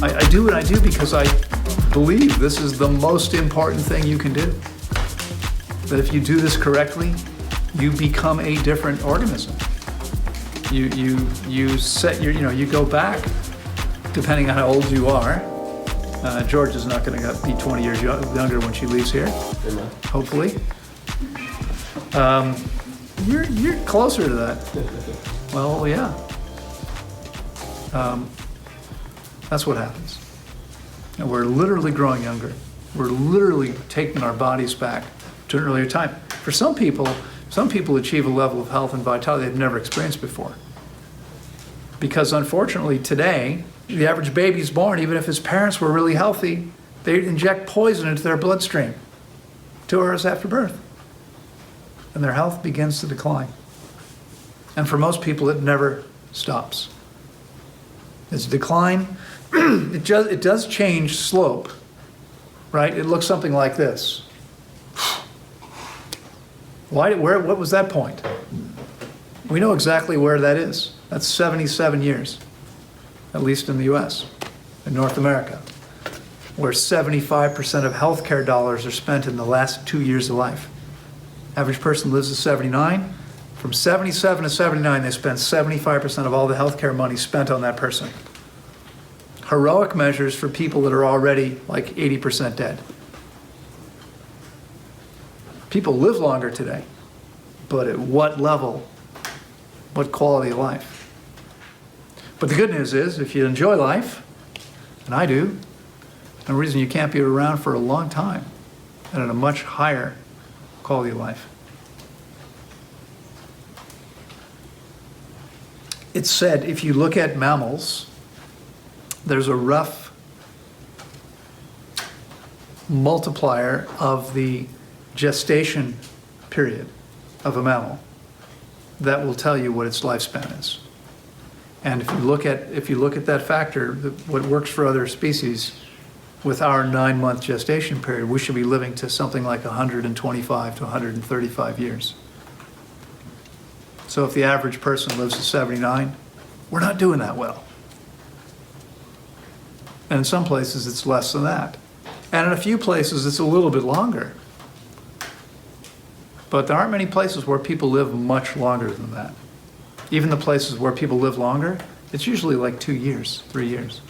I do what I do because I believe this is the most important thing you can do. That if you do this correctly, you become a different organism. You set your, you go back, depending on how old you are. George is not going to be 20 years younger when she leaves here, hopefully. You're closer to that. Well, yeah. That's what happens. And we're literally growing younger. We're literally taking our bodies back to an earlier time. For some people achieve a level of health and vitality they've never experienced before. Because unfortunately today, the average baby's born, even if his parents were really healthy, they inject poison into their bloodstream 2 hours after birth. And their health begins to decline. And for most people, it never stops. It's decline. It does change slope, right? It looks something like this. What was that point? We know exactly where that is. That's 77 years, at least in the US, in North America, where 75% of healthcare dollars are spent in the last 2 years of life. Average person lives to 79. From 77 to 79, they spend 75% of all the healthcare money spent on that person. Heroic measures for people that are already like 80% dead. People live longer today, but at what level? What quality of life? But the good news is, if you enjoy life, and I do, no reason you can't be around for a long time and at a much higher quality of life. It's said if you look at mammals, there's a rough multiplier of the gestation period of a mammal that will tell you what its lifespan is. And if you look at that factor, what works for other species, with our 9-month gestation period, we should be living to something like 125 to 135 years. So if the average person lives to 79, we're not doing that well. And in some places it's less than that. And in a few places it's a little bit longer. But there aren't many places where people live much longer than that. Even the places where people live longer, it's usually like 2 years, 3 years.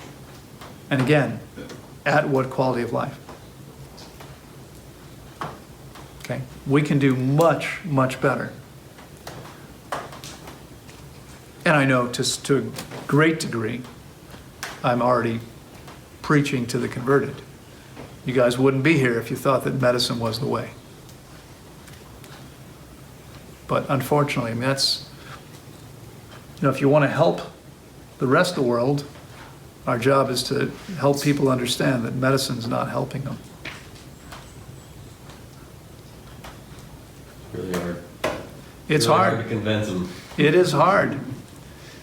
And again, at what quality of life? Okay, we can do much, much better. And I know to a great degree, I'm already preaching to the converted. You guys wouldn't be here if you thought that medicine was the way. But unfortunately, I mean, that's, if you want to help the rest of the world, our job is to help people understand that medicine's not helping them. Really hard. It's really hard. hard to convince them. It is hard.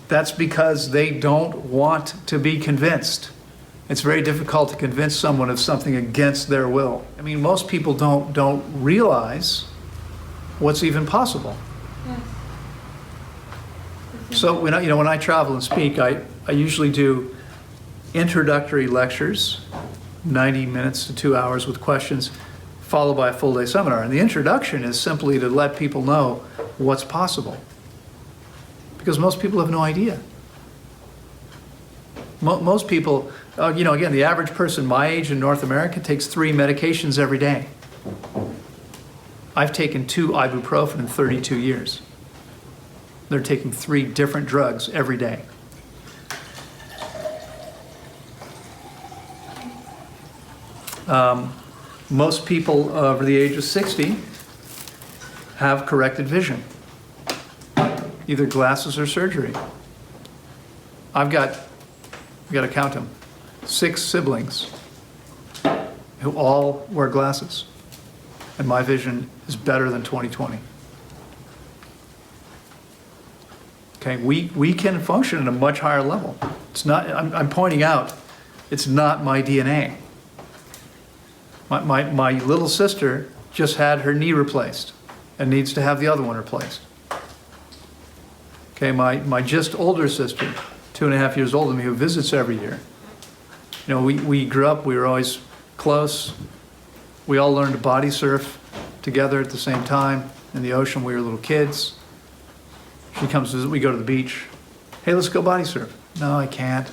That's because they don't want to be convinced. It's very difficult to convince someone of something against their will. I mean, most people don't realize what's even possible. Yes. So when I travel and speak, I usually do introductory lectures, 90 minutes to 2 hours with questions, followed by a full day seminar. And the introduction is simply to let people know what's possible. Because most people have no idea. Most people, again, the average person my age in North America takes 3 medications every day. I've taken 2 ibuprofen in 32 years. They're taking 3 different drugs every day. Most people over the age of 60 have corrected vision, either glasses or surgery. I've got to count them, 6 siblings who all wear glasses, and my vision is better than 20/20. Okay, we can function at a much higher level. It's not. I'm pointing out, it's not my DNA. My little sister just had her knee replaced and needs to have the other one replaced. Okay, my just older sister, 2.5 years older than me, who visits every year, We grew up, we were always close. We all learned to body surf together at the same time in the ocean. We were little kids. She comes to visit, we go to the beach. Hey, let's go body surf. No, I can't.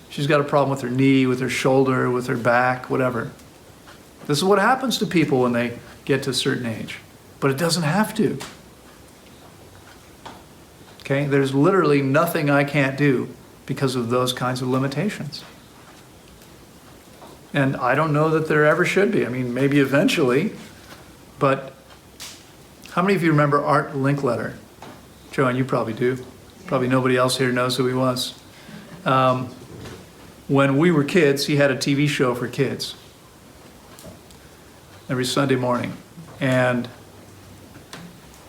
She's got a problem with her knee, with her shoulder, with her back, whatever. This is what happens to people when they get to a certain age. But it doesn't have to. Okay? There's literally nothing I can't do because of those kinds of limitations. And I don't know that there ever should be. I mean, maybe eventually, but how many of you remember Art Linkletter? Joanne, you probably do. Probably nobody else here knows who he was. When we were kids, he had a TV show for kids every Sunday morning. And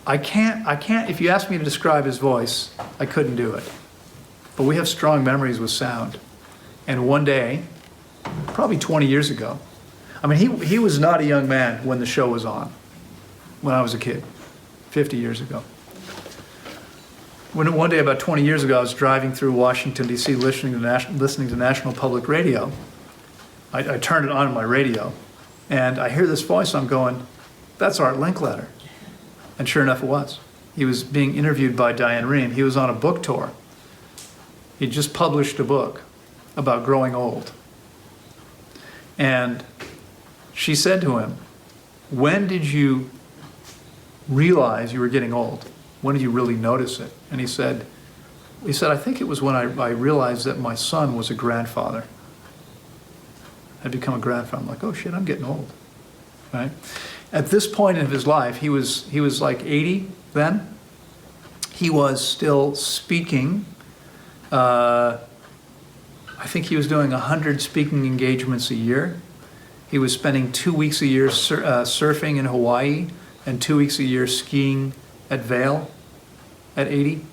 I can't, if you ask me to describe his voice, I couldn't do it. But we have strong memories with sound. And one day, probably 20 years ago, I mean, he was not a young man when the show was on, when I was a kid, 50 years ago. When one day, about 20 years ago, I was driving through Washington, D.C., listening to National Public Radio. I turned it on my radio, and I hear this voice. I'm going, that's Art Linkletter. And sure enough, it was. He was being interviewed by Diane Rehm. He was on a book tour. He just published a book about growing old. And she said to him, when did you realize you were getting old? When did you really notice it? And he said, I think it was when I realized that my son was a grandfather. I'd become a grandfather. I'm like, oh shit, I'm getting old, right? At this point in his life, he was like 80 then. He was still speaking. I think he was doing 100 speaking engagements a year. He was spending 2 weeks a year surfing in Hawaii and 2 weeks a year skiing at Vail at 80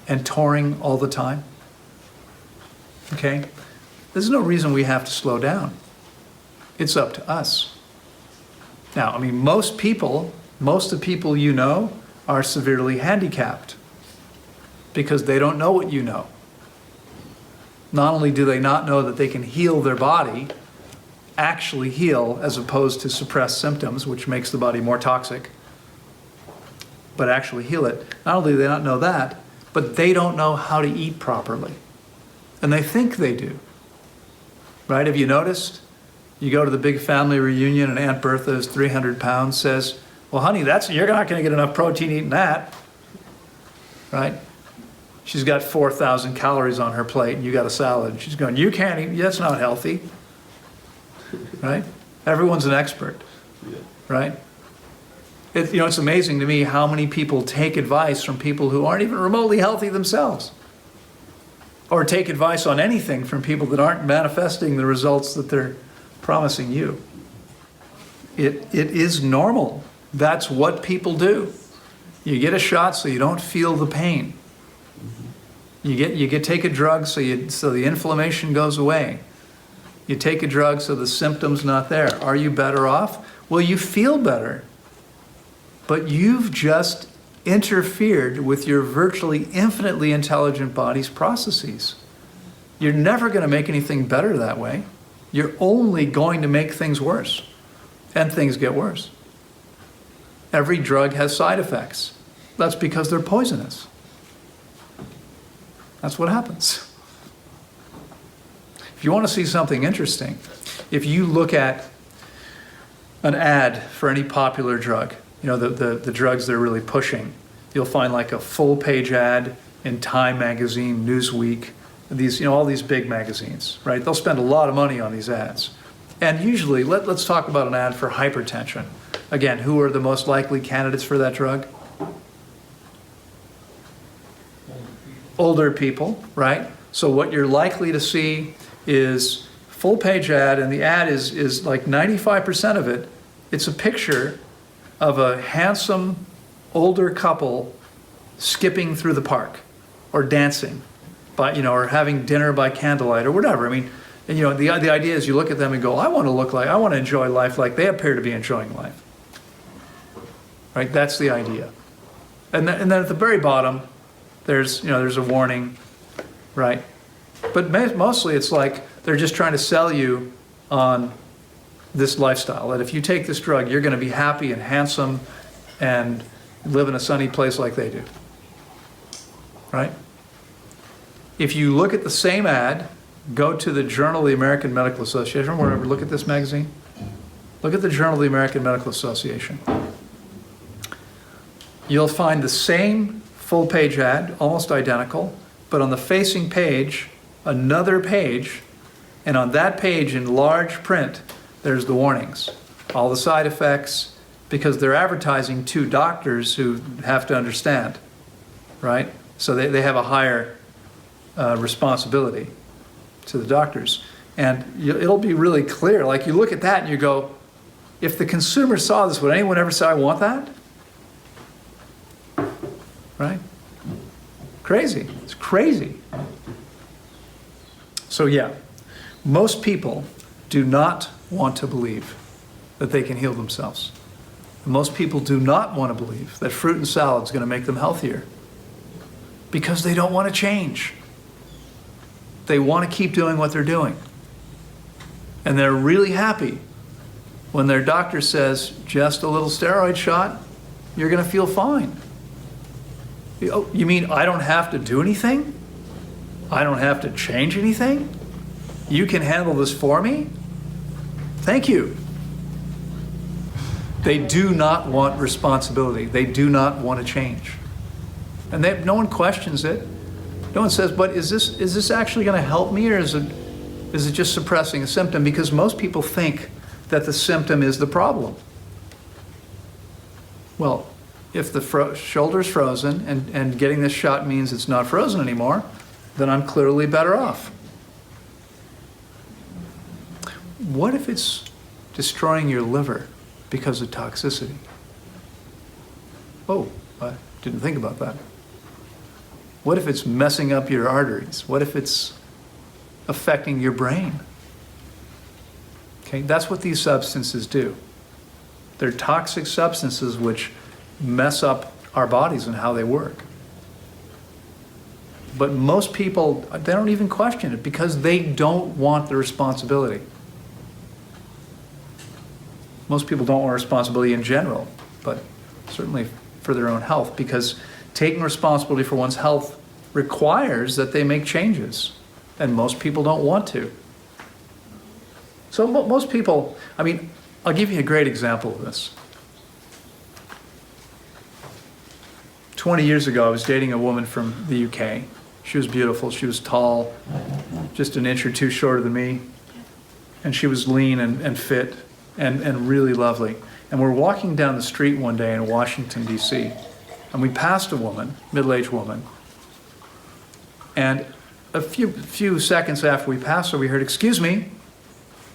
and touring all the time. Okay? There's no reason we have to slow down. It's up to us. Now, I mean, most of the people you know are severely handicapped because they don't know what you know. Not only do they not know that they can heal their body, actually heal, as opposed to suppress symptoms, which makes the body more toxic, but actually heal it. Not only do they not know that, but they don't know how to eat properly. And they think they do. Right? Have you noticed? You go to the big family reunion and Aunt Bertha is 300 pounds, says, well, honey, you're not going to get enough protein eating that. Right? She's got 4,000 calories on her plate and you got a salad. She's going, you can't eat, that's not healthy. Right? Everyone's an expert. Right? It's amazing to me how many people take advice from people who aren't even remotely healthy themselves. Or take advice on anything from people that aren't manifesting the results that they're promising you. It is normal. That's what people do. You get a shot so you don't feel the pain. You take a drug so the inflammation goes away. You take a drug so the symptom's not there. Are you better off? Well, you feel better. But you've just interfered with your virtually infinitely intelligent body's processes. You're never going to make anything better that way. You're only going to make things worse. And things get worse. Every drug has side effects. That's because they're poisonous. That's what happens. If you want to see something interesting, if you look at an ad for any popular drug, the drugs they're really pushing, you'll find like a full-page ad in Time Magazine, Newsweek, all these big magazines, right? They'll spend a lot of money on these ads. And usually, let's talk about an ad for hypertension. Again, who are the most likely candidates for that drug? Older people, right? So what you're likely to see is full-page ad, and the ad is like 95% of it, it's a picture of a handsome older couple skipping through the park or dancing or having dinner by candlelight or whatever. I mean, the idea is you look at them and go, I want to enjoy life like they appear to be enjoying life. Right? That's the idea. And then at the very bottom, there's a warning, right? But mostly it's like they're just trying to sell you on this lifestyle, that if you take this drug, you're going to be happy and handsome and live in a sunny place like they do. Right? If you look at the same ad, go to the Journal of the American Medical Association, or wherever, look at this magazine. Look at the Journal of the American Medical Association. You'll find the same full-page ad, almost identical, but on the facing page, another page, and on that page in large print, there's the warnings, all the side effects, because they're advertising to doctors who have to understand, right? So they have a higher responsibility to the doctors. And it'll be really clear. Like you look at that and you go, if the consumer saw this, would anyone ever say, I want that? Right? Crazy. It's crazy. So yeah, most people do not want to believe that they can heal themselves. Most people do not want to believe that fruit and salad is going to make them healthier because they don't want to change. They want to keep doing what they're doing. And they're really happy when their doctor says, just a little steroid shot, you're going to feel fine. Oh, you mean I don't have to do anything? I don't have to change anything? You can handle this for me? Thank you. They do not want responsibility. They do not want to change. And no one questions it. No one says, but is this actually going to help me, or is it just suppressing a symptom? Because most people think that the symptom is the problem. Well, if the shoulder's frozen and getting this shot means it's not frozen anymore, then I'm clearly better off. What if it's destroying your liver because of toxicity? Oh, I didn't think about that. What if it's messing up your arteries? What if it's affecting your brain? Okay, that's what these substances do. They're toxic substances which mess up our bodies and how they work. But most people, they don't even question it because they don't want the responsibility. Most people don't want responsibility in general, but certainly for their own health, because taking responsibility for one's health requires that they make changes, and most people don't want to. So most people, I mean, I'll give you a great example of this. 20 years ago, I was dating a woman from the UK. She was beautiful, she was tall, just an inch or two shorter than me, and she was lean and fit and really lovely. And we're walking down the street one day in Washington, D.C., and we passed a woman, middle-aged woman, and a few seconds after we passed her, we heard, "Excuse me,"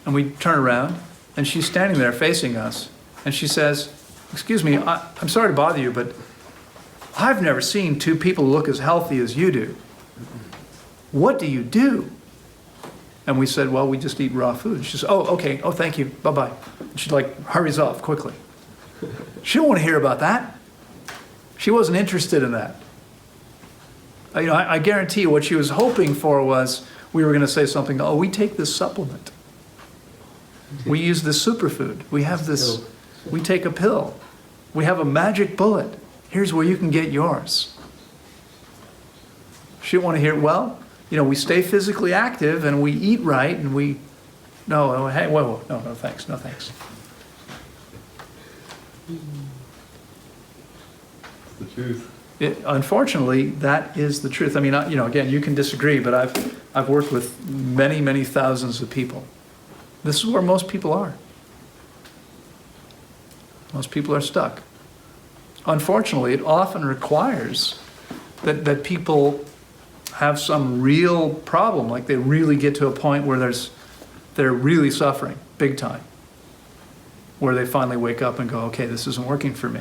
and we turn around, and she's standing there facing us, and she says, "Excuse me, I'm sorry to bother you, but I've never seen two people look as healthy as you do. What do you do?" And we said, "Well, we just eat raw food." She says, "Oh, okay. Oh, thank you. Bye-bye." And she hurries off quickly. She didn't want to hear about that. She wasn't interested in that. I guarantee you what she was hoping for was we were going to say something, "Oh, we take this supplement. We use this superfood. We have this, we take a pill. We have a magic bullet. Here's where you can get yours." She didn't want to hear, well, we stay physically active and we eat right and no, hey, whoa, no thanks, no thanks. It's the truth. Unfortunately, that is the truth. I mean, again, you can disagree, but I've worked with many, many thousands of people. This is where most people are. Most people are stuck. Unfortunately, it often requires that people have some real problem, like they really get to a point where they're really suffering, big time, where they finally wake up and go, okay, this isn't working for me.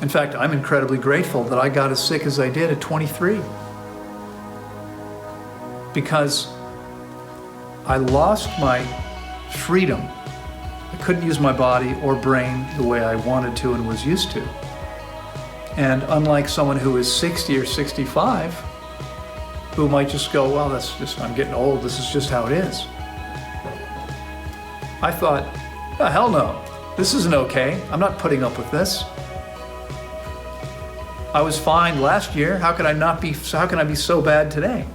In fact, I'm incredibly grateful that I got as sick as I did at 23, because I lost my freedom. I couldn't use my body or brain the way I wanted to and was used to. And unlike someone who is 60 or 65, who might just go, well, I'm getting old, this is just how it is. I thought, oh, hell no, this isn't okay. I'm not putting up with this. I was fine last year. How can I be so bad today?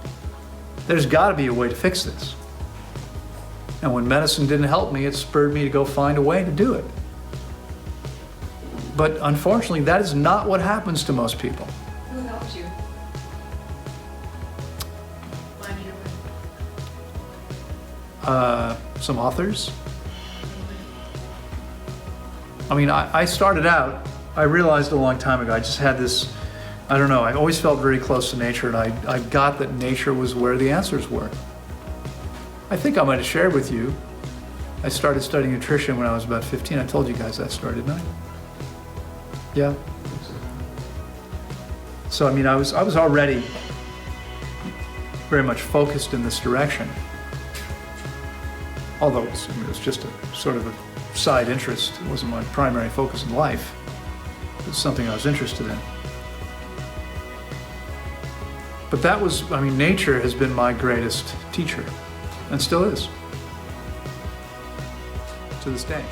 There's got to be a way to fix this. And when medicine didn't help me, it spurred me to go find a way to do it. But unfortunately, that is not what happens to most people. Who helped you find your way? Some authors. I mean, I started out, I realized a long time ago, I just had this, I don't know, I always felt very close to nature, and I got that nature was where the answers were. I think I might have shared with you, I started studying nutrition when I was about 15. I told you guys that story, didn't I? Yeah. So, I mean, I was already very much focused in this direction. Although it was just a sort of a side interest. It wasn't my primary focus in life. It was something I was interested in. But that was, I mean, nature has been my greatest teacher, and still is, to this day.